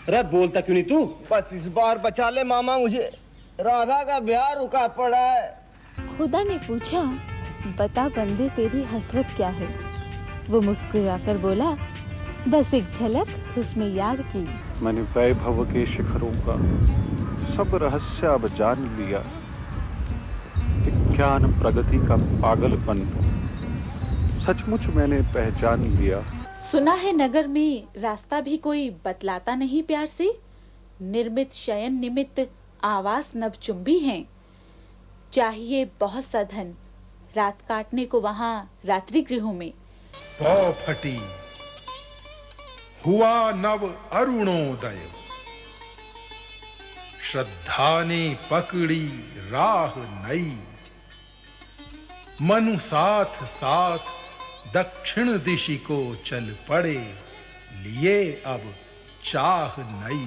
अरे बोलता क्यों नहीं तू? बस इस बार बचा ले मामा मुझे, राधा का ब्याह रुका पड़ा है। खुदा ने पूछा, बता बंदे तेरी हसरत क्या है? वो मुस्कुराकर बोला, बस एक झलक हुस्न यार की। मैंने वैभव के शिखरों का सब रहस्य अब जान लिया। विज्ञान प्रगति का पागलपन सचमुच मैंने पहचान लिया। सुना है नगर में रास्ता भी कोई बतलाता नहीं प्यार से। निर्मित शयन निमित्त आवास नवचुंबी हैं। चाहिए बहुत सा धन रात काटने को वहाँ रात्रि गृहों में। पौ फटी हुआ नव अरुणोदय, श्रद्धा ने पकड़ी राह नई। मनु साथ साथ दक्षिण दिशि को चल पड़े, लिए अब चाह नई।